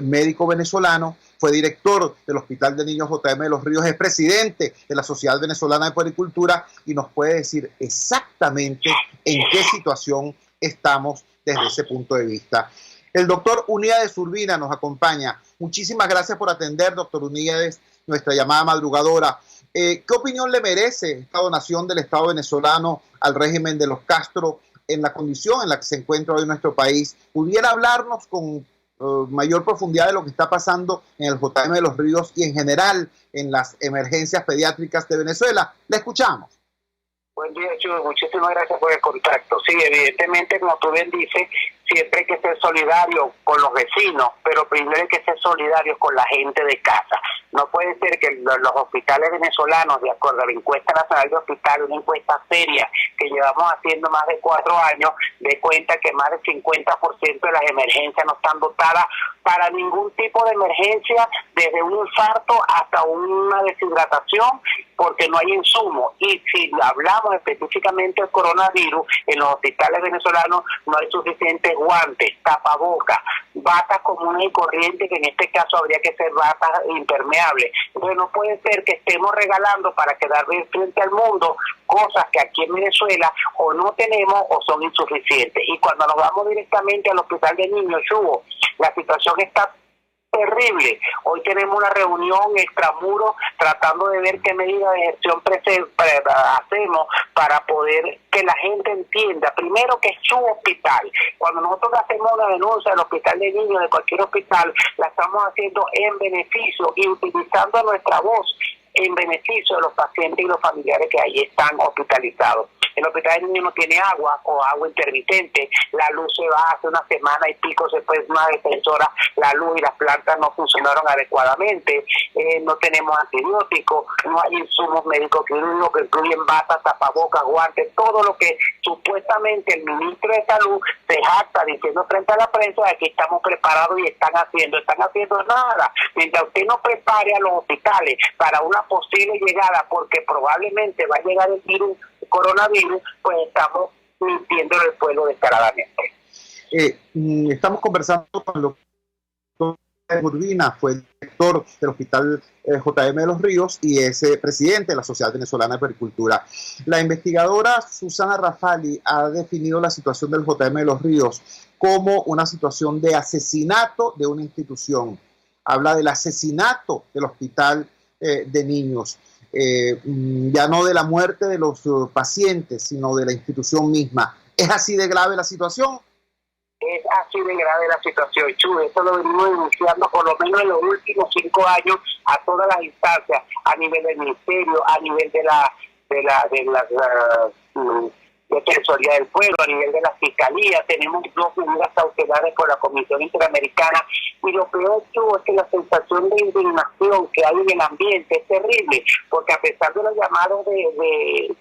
médico venezolano, fue director del Hospital de Niños JM de Los Ríos, es presidente de la Sociedad Venezolana de Puericultura y nos puede decir exactamente en qué situación estamos desde ese punto de vista. El doctor Uníades Urbina nos acompaña. Muchísimas gracias por atender, doctor Uníades, nuestra llamada madrugadora. ¿Qué opinión le merece esta donación del Estado venezolano al régimen de los Castro en la condición en la que se encuentra hoy nuestro país? ¿Pudiera hablarnos con mayor profundidad de lo que está pasando en el JM de los Ríos y en general en las emergencias pediátricas de Venezuela? Le escuchamos. Buen día, Chuy. Muchísimas gracias por el contacto. Sí, evidentemente, como tú bien dices, siempre hay que ser solidario con los vecinos, pero primero hay que ser solidario con la gente de casa. No puede ser que los hospitales venezolanos, de acuerdo a la encuesta nacional de hospitales, una encuesta seria que llevamos haciendo más de 4 años, dé cuenta que más del 50% de las emergencias no están dotadas para ningún tipo de emergencia, desde un infarto hasta una deshidratación, porque no hay insumo. Y si hablamos específicamente del coronavirus, en los hospitales venezolanos no hay suficientes guantes, tapabocas, batas comunes y corrientes, que en este caso habría que ser batas impermeables. Entonces no puede ser que estemos regalando para quedar bien frente al mundo cosas que aquí en Venezuela o no tenemos o son insuficientes. Y cuando nos vamos directamente al hospital de niños, Chubo, la situación está terrible. Hoy tenemos una reunión extramuros tratando de ver qué medidas de gestión hacemos para poder que la gente entienda, primero, que es su hospital. Cuando nosotros hacemos una denuncia del hospital de niños, de cualquier hospital, la estamos haciendo en beneficio y utilizando nuestra voz en beneficio de los pacientes y los familiares que ahí están hospitalizados. El hospital de niños no tiene agua o agua intermitente, la luz se va hace una semana y pico, después de una defensora, la luz y las plantas no funcionaron adecuadamente, no tenemos antibióticos, no hay insumos médicos quirúrgicos que incluyen batas, tapabocas, guantes, todo lo que supuestamente el ministro de Salud se jacta diciendo frente a la prensa de que estamos preparados y están haciendo nada. Mientras usted no prepare a los hospitales para una posible llegada, porque probablemente va a llegar el virus coronavirus, pues estamos mintiendo al pueblo descaradamente. Estamos conversando con el doctor Urbina, fue el director del Hospital JM de los Ríos y es presidente de la Sociedad Venezolana de Agricultura. La investigadora Susana Rafali ha definido la situación del JM de los Ríos como una situación de asesinato de una institución. Habla del asesinato del Hospital de Niños. Ya no de la muerte de los pacientes, sino de la institución misma. ¿Es así de grave la situación? Es así de grave la situación, Chu. Esto lo venimos denunciando por lo menos en los últimos 5 años a todas las instancias, a nivel del ministerio, a nivel de la Defensoría del Pueblo, a nivel de la Fiscalía. Tenemos 2 medidas cautelares por la Comisión Interamericana, y lo peor, Chu, es que la sensación de indignación que hay en el ambiente es terrible, porque a pesar de los llamados de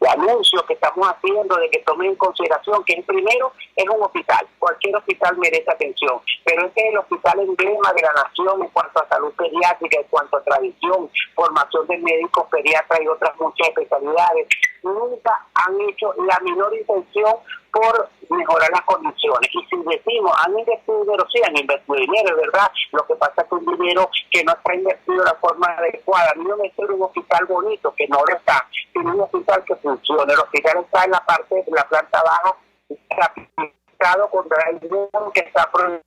anuncios que estamos haciendo, de que tomen en consideración que el primero es un hospital, cualquier hospital merece atención, pero este es el hospital emblema de la nación en cuanto a salud pediátrica, en cuanto a tradición, formación de médicos pediatras y otras muchas especialidades. Nunca han hecho la menor intención por mejorar las condiciones. Y si decimos, han invertido dinero, sí, han invertido dinero, es verdad. Lo que pasa es que un dinero que no está invertido de la forma adecuada. A mí no me sirve un hospital bonito, que no lo está, sino un hospital que funcione. El hospital está en la parte de la planta baja, capitalizado contra el dinero que está prohibido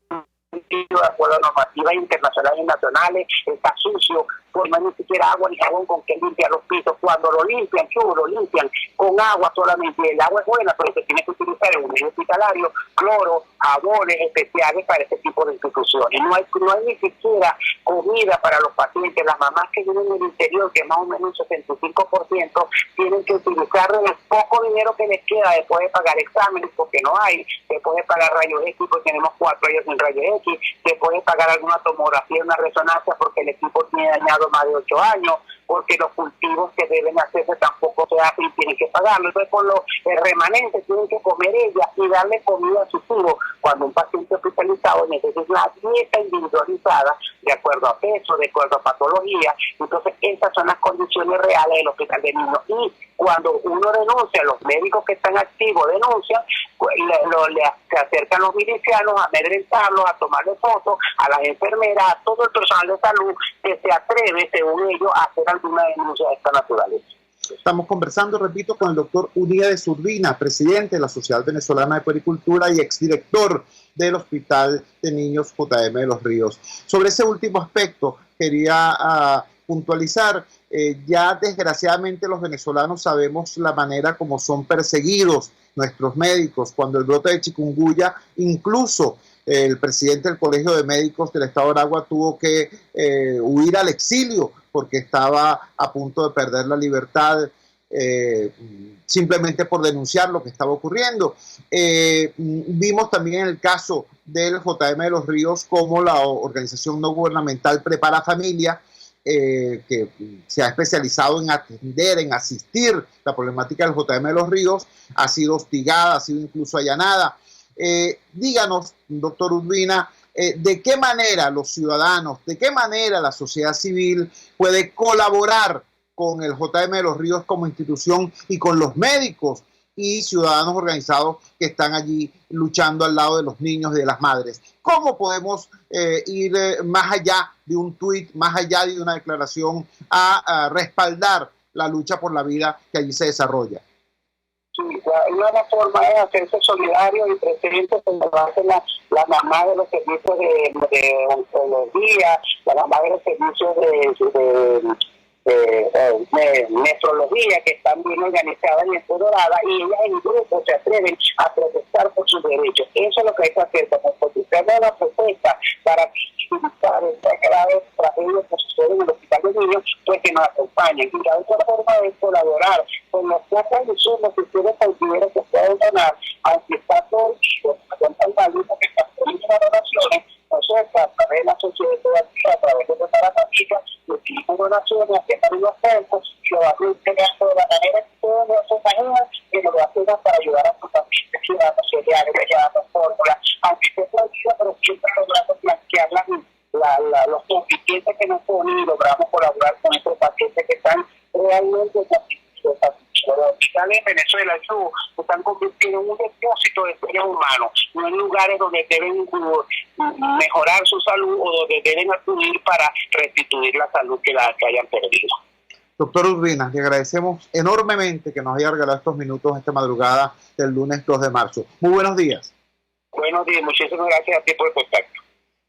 de acuerdo a normativas internacionales y nacionales, está sucio, pues no hay ni siquiera agua ni jabón con que limpiar los pisos. Cuando lo limpian, lo limpian con agua solamente, y el agua es buena, pero se tiene que utilizar en un medio hospitalario cloro, jabones especiales para este tipo de instituciones. No hay ni siquiera comida para los pacientes. Las mamás que viven en el interior, que más o menos un 65%, tienen que utilizar el poco dinero que les queda después de pagar exámenes, porque no hay, después de pagar rayos X, porque tenemos 4 años sin rayos X, después de pagar alguna tomografía, una resonancia, porque el equipo tiene dañado más de 8 años, porque los cultivos que deben hacerse tampoco se hacen y tienen que pagarlo. Entonces, con los remanentes tienen que comer ella y darle comida a sus hijos. Cuando un paciente hospitalizado necesita una dieta individualizada de acuerdo a peso, de acuerdo a patología. Entonces, esas son las condiciones reales del hospital de niños. Y cuando uno denuncia, los médicos que están activos denuncian, se acercan los milicianos a amedrentarlos, a tomarle fotos, a las enfermeras, a todo el personal de salud que se atreve, según ellos, a hacer alguna denuncia de esta naturaleza. Estamos conversando, repito, con el doctor Uníades Urbina, presidente de la Sociedad Venezolana de Puericultura y exdirector del Hospital de Niños JM de los Ríos. Sobre ese último aspecto, quería puntualizar, ya desgraciadamente los venezolanos sabemos la manera como son perseguidos nuestros médicos. Cuando el brote de chikungunya, incluso el presidente del Colegio de Médicos del Estado de Aragua tuvo que huir al exilio porque estaba a punto de perder la libertad simplemente por denunciar lo que estaba ocurriendo. Vimos también en el caso del JM de los Ríos cómo la organización no gubernamental Prepara Familia, que se ha especializado en atender, en asistir la problemática del JM de los Ríos, ha sido hostigada, ha sido incluso allanada. Díganos, doctor Urbina, de qué manera los ciudadanos, de qué manera la sociedad civil puede colaborar con el JM de los Ríos como institución y con los médicos y ciudadanos organizados que están allí luchando al lado de los niños y de las madres. ¿Cómo podemos ir más allá de un tuit, más allá de una declaración, a respaldar la lucha por la vida que allí se desarrolla? Sí, una forma es hacerse solidario y presente como lo hacen las mamás de los servicios de oncología, las mamás de los servicios de nefrología, que están bien organizadas y empoderadas, y ellas en grupo se atreven a protestar por sus derechos. Eso es lo que hay que hacer, como posicionar una propuesta para visibilizar esta grave tragedia que sucede en el Hospital de Niños, pues que nos acompañen. Y la otra forma es colaborar con los pocos insumos que ustedes consideran que pueden donar, aunque está todo con tanta lucha que están poniendo las donaciones. Nosotros, a través de la sociedad a través de Prepara Familia, recibimos donaciones, hacemos unos centros y lo vamos entregando de la manera que todos nos imaginan, que nos lo hacemos para ayudar a sus familias, ciudadanos cereales, llevando fórmulas, aunque esté prohibido, pero siempre logramos blanquear los coeficientes que nos ponen y logramos colaborar con estos pacientes que están realmente los hospitales en Venezuela se están convirtiendo en un depósito de seres humanos, no en lugares donde deben mejorar su salud o donde deben acudir para restituir la salud que hayan perdido. Doctor Urbina, le agradecemos enormemente que nos haya regalado estos minutos esta madrugada del lunes 2 de marzo. Muy buenos días. Buenos días, muchísimas gracias a ti por el contacto.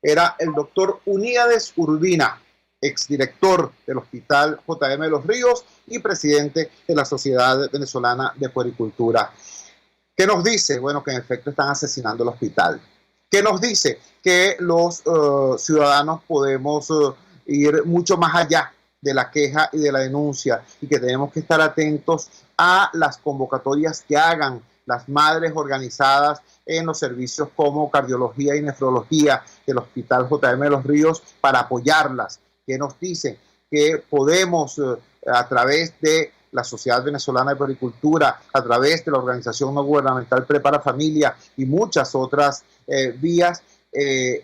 Era el doctor Uníades Urbina, exdirector del Hospital JM de los Ríos y presidente de la Sociedad Venezolana de Puericultura. ¿Qué nos dice? Bueno, que en efecto están asesinando el hospital. ¿Qué nos dice? Que los ciudadanos podemos ir mucho más allá de la queja y de la denuncia y que tenemos que estar atentos a las convocatorias que hagan las madres organizadas en los servicios como cardiología y nefrología del Hospital JM de los Ríos para apoyarlas. Que nos dicen que podemos, a través de la Sociedad Venezolana de Puericultura, a través de la organización no gubernamental Prepara Familia y muchas otras vías,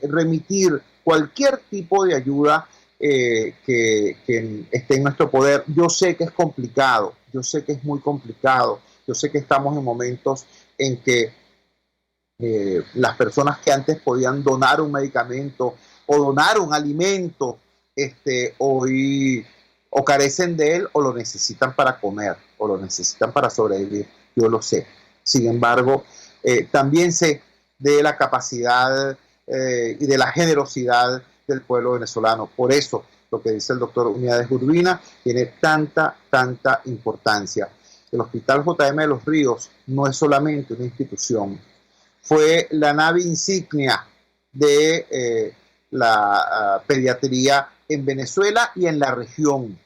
remitir cualquier tipo de ayuda que esté en nuestro poder. Yo sé que es complicado, yo sé que es muy complicado, yo sé que estamos en momentos en que las personas que antes podían donar un medicamento o donar un alimento, hoy o carecen de él o lo necesitan para comer o lo necesitan para sobrevivir. Yo lo sé. Sin embargo, también sé de la capacidad y de la generosidad del pueblo venezolano. Por eso lo que dice el doctor Uníades Urbina tiene tanta importancia. El Hospital JM de los Ríos no es solamente una institución, fue la nave insignia de la pediatría en Venezuela y en la región.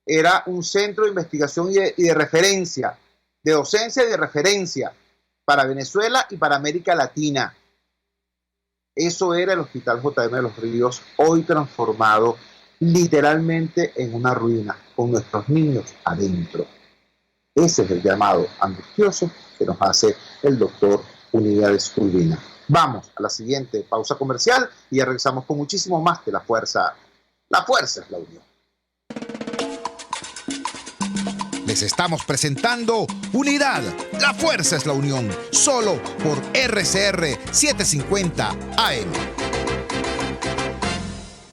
Era un centro de investigación y de referencia, de docencia y de referencia para Venezuela y para América Latina. Eso era el Hospital JM de los Ríos, hoy transformado literalmente en una ruina, con nuestros niños adentro. Ese es el llamado angustioso que nos hace el doctor Uníades Urbina. Vamos a la siguiente pausa comercial y ya regresamos con muchísimo más de La Fuerza. La fuerza es la unión. Les estamos presentando Unidad. La fuerza es la unión. Solo por RCR 750 AM.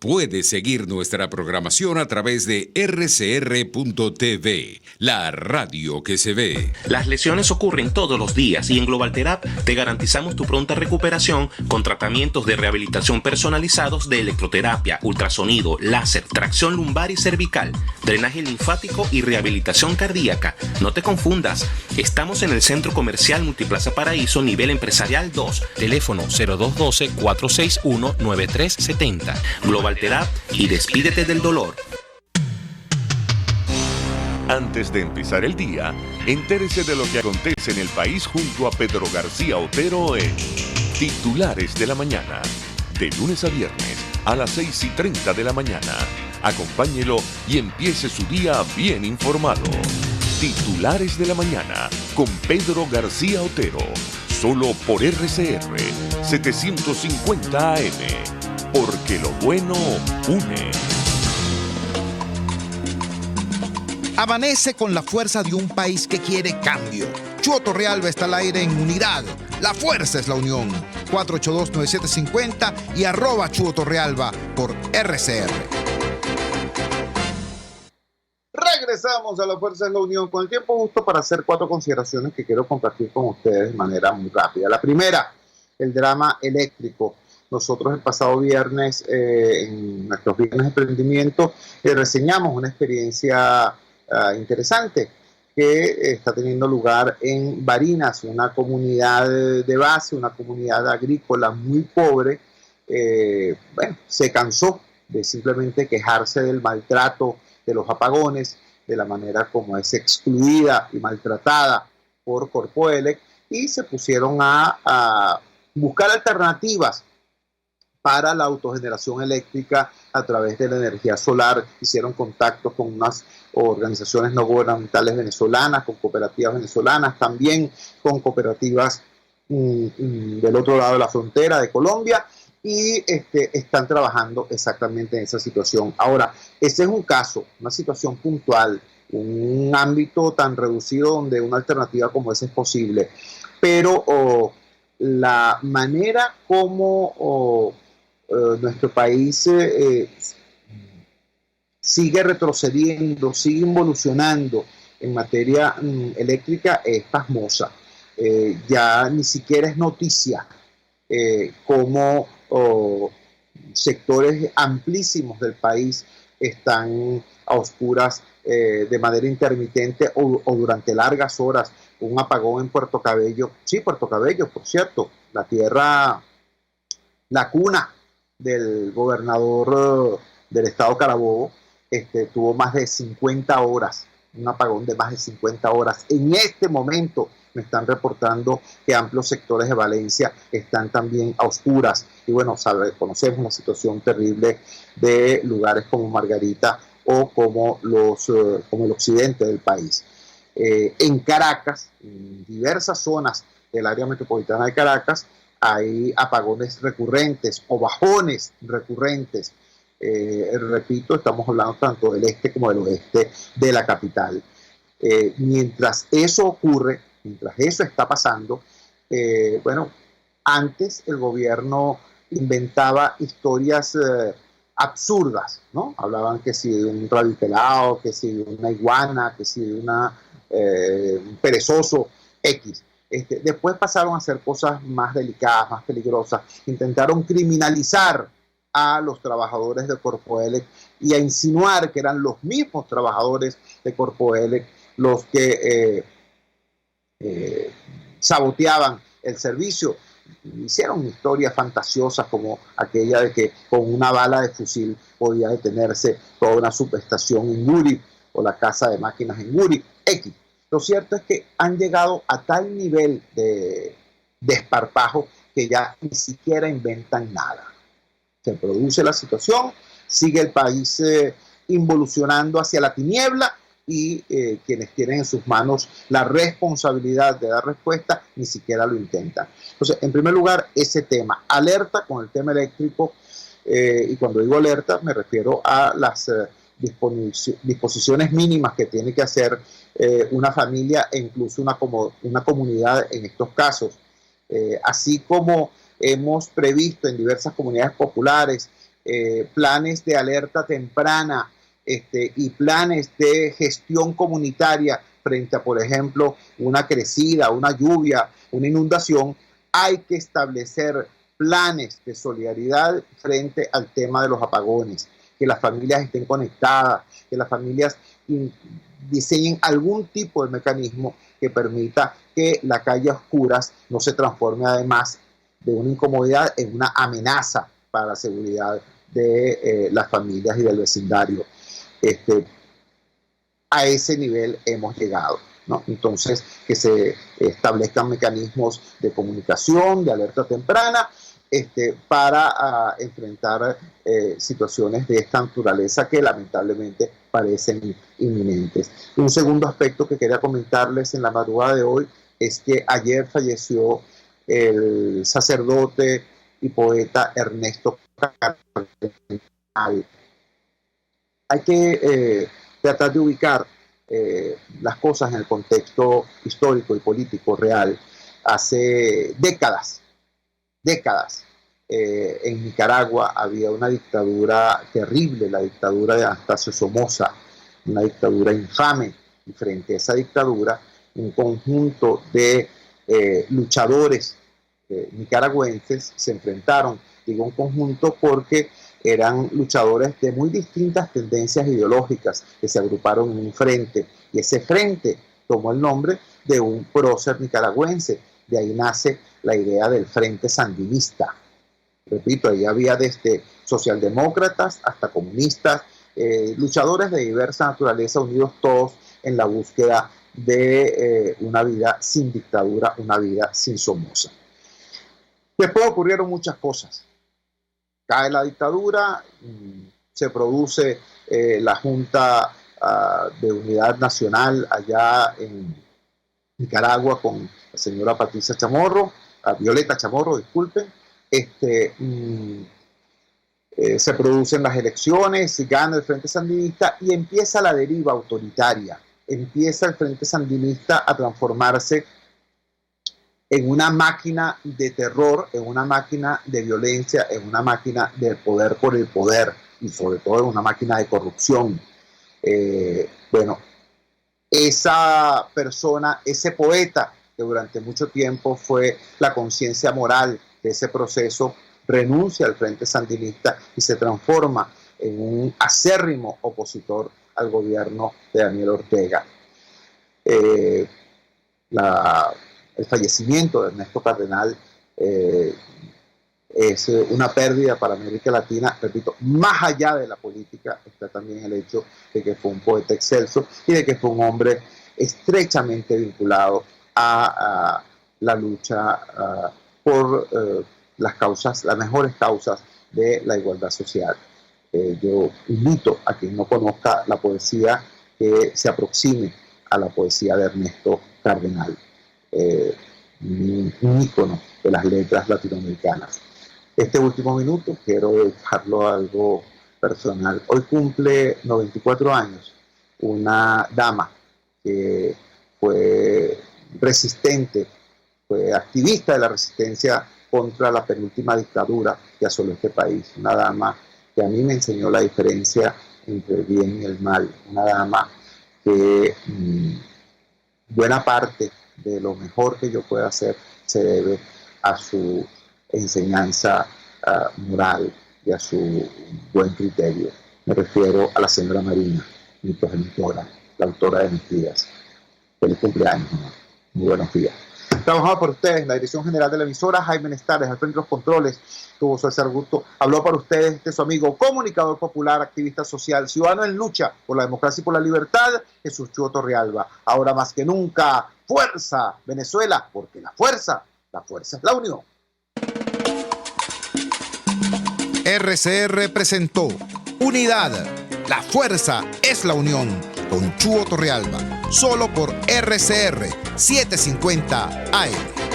Puedes seguir nuestra programación a través de rcr.tv, la radio que se ve. Las lesiones ocurren todos los días y en Global Therap te garantizamos tu pronta recuperación con tratamientos de rehabilitación personalizados de electroterapia, ultrasonido, láser, tracción lumbar y cervical, drenaje linfático y rehabilitación cardíaca. No te confundas, estamos en el Centro Comercial Multiplaza Paraíso, nivel empresarial 2, teléfono 0212-461-9370. Global Therap y despídete del dolor. Antes de empezar el día, entérese de lo que acontece en el país junto a Pedro García Otero en Titulares de la Mañana. De lunes a viernes a las 6:30 de la mañana. Acompáñelo y empiece su día bien informado. Titulares de la Mañana con Pedro García Otero. Solo por RCR 750 AM. Porque lo bueno une. Amanece con la fuerza de un país que quiere cambio. Chuo Torrealba está al aire en Unidad. La fuerza es la unión. 482-9750 y @Chuo Torrealba por RCR. Regresamos a La Fuerza es la Unión con el tiempo justo para hacer 4 consideraciones que quiero compartir con ustedes de manera muy rápida. La primera, el drama eléctrico. Nosotros el pasado viernes, en nuestros viernes de emprendimiento, reseñamos una experiencia interesante que está teniendo lugar en Barinas, una comunidad de base, una comunidad agrícola muy pobre. Se cansó de simplemente quejarse del maltrato, de los apagones, de la manera como es excluida y maltratada por Corpoelec, y se pusieron a buscar alternativas para la autogeneración eléctrica a través de la energía solar. Hicieron contactos con unas organizaciones no gubernamentales venezolanas, con cooperativas venezolanas, también con cooperativas del otro lado de la frontera de Colombia, y están trabajando exactamente en esa situación. Ahora, ese es un caso, una situación puntual, un ámbito tan reducido donde una alternativa como esa es posible, pero la manera como nuestro país sigue retrocediendo, sigue involucionando en materia eléctrica es pasmosa. Ya ni siquiera es noticia cómo sectores amplísimos del país están a oscuras de manera intermitente o durante largas horas. Un apagón en Puerto Cabello, sí, Puerto Cabello, por cierto, la tierra, la cuna del gobernador del estado Carabobo, tuvo más de 50 horas, un apagón de más de 50 horas. En este momento me están reportando que amplios sectores de Valencia están también a oscuras. Y bueno, conocemos una situación terrible de lugares como Margarita o como el occidente del país. En Caracas, en diversas zonas del área metropolitana de Caracas, hay apagones recurrentes o bajones recurrentes. Repito, estamos hablando tanto del este como del oeste de la capital. Mientras eso ocurre, mientras eso está pasando, antes el gobierno inventaba historias absurdas, ¿no? Hablaban que si de un rabipelado, que si de una iguana, que si de un perezoso X. Después pasaron a hacer cosas más delicadas, más peligrosas. Intentaron criminalizar a los trabajadores de Corpoelec y a insinuar que eran los mismos trabajadores de Corpoelec los que saboteaban el servicio. Hicieron historias fantasiosas como aquella de que con una bala de fusil podía detenerse toda una subestación en Guri o la casa de máquinas en Guri, X. Lo cierto es que han llegado a tal nivel de desparpajo que ya ni siquiera inventan nada. Se produce la situación, sigue el país involucionando hacia la tiniebla y quienes tienen en sus manos la responsabilidad de dar respuesta ni siquiera lo intentan. Entonces, en primer lugar, ese tema, alerta con el tema eléctrico, y cuando digo alerta me refiero a las disposiciones mínimas que tiene que hacer una familia e incluso una comunidad en estos casos. Así como hemos previsto en diversas comunidades populares planes de alerta temprana y planes de gestión comunitaria frente a, por ejemplo, una crecida, una lluvia, una inundación. Hay que establecer planes de solidaridad frente al tema de los apagones, que las familias estén conectadas, que las familias diseñen algún tipo de mecanismo que permita que la calle a oscuras no se transforme, además de una incomodidad, en una amenaza para la seguridad de las familias y del vecindario. A ese nivel hemos llegado, ¿no? Entonces, que se establezcan mecanismos de comunicación, de alerta temprana, para enfrentar situaciones de esta naturaleza que lamentablemente parecen inminentes. Un segundo aspecto que quería comentarles en la madrugada de hoy es que ayer falleció el sacerdote y poeta Ernesto Cardenal. Hay que tratar de ubicar las cosas en el contexto histórico y político real. Hace décadas, en Nicaragua había una dictadura terrible, la dictadura de Anastasio Somoza, una dictadura infame, y frente a esa dictadura un conjunto de luchadores nicaragüenses se enfrentaron. Digo un conjunto porque eran luchadores de muy distintas tendencias ideológicas que se agruparon en un frente, y ese frente tomó el nombre de un prócer nicaragüense. De ahí nace la idea del Frente Sandinista. Repito, ahí había desde socialdemócratas hasta comunistas, luchadores de diversa naturaleza, unidos todos en la búsqueda de una vida sin dictadura, una vida sin Somoza. Después ocurrieron muchas cosas. Cae la dictadura, se produce la Junta de Unidad Nacional allá en Nicaragua con la señora Patricia Chamorro, Violeta Chamorro, disculpen. Se producen las elecciones, gana el Frente Sandinista y empieza la deriva autoritaria. Empieza el Frente Sandinista a transformarse en una máquina de terror, en una máquina de violencia, en una máquina del poder por el poder, y sobre todo en una máquina de corrupción. Esa persona, ese poeta que durante mucho tiempo fue la conciencia moral de ese proceso, renuncia al Frente Sandinista y se transforma en un acérrimo opositor al gobierno de Daniel Ortega. El fallecimiento de Ernesto Cardenal es una pérdida para América Latina. Repito, más allá de la política está también el hecho de que fue un poeta excelso y de que fue un hombre estrechamente vinculado a la lucha por las mejores causas de la igualdad social. Yo invito a quien no conozca la poesía que se aproxime a la poesía de Ernesto Cardenal, un ícono de las letras latinoamericanas. Este último minuto quiero dejarlo algo personal. Hoy cumple 94 años una dama que fue resistente, fue activista de la resistencia contra la penúltima dictadura que asoló este país. Una dama que a mí me enseñó la diferencia entre el bien y el mal. Una dama que buena parte de lo mejor que yo pueda hacer se debe a su enseñanza moral y a su buen criterio. Me refiero a la señora Marina, mi progenitora, la autora de mis días. Feliz cumpleaños, mamá. Muy buenos días. Trabajaba por ustedes la dirección general de la emisora, Jaime Nestares, al frente de los controles, tuvo César Gusto. Habló para ustedes su amigo, comunicador popular, activista social, ciudadano en lucha por la democracia y por la libertad, Jesús Chúo Torrealba. Ahora más que nunca, fuerza, Venezuela, porque la fuerza es la unión. RCR presentó Unidad, la fuerza es la unión, con Chúo Torrealba, solo por RCR 750 AM.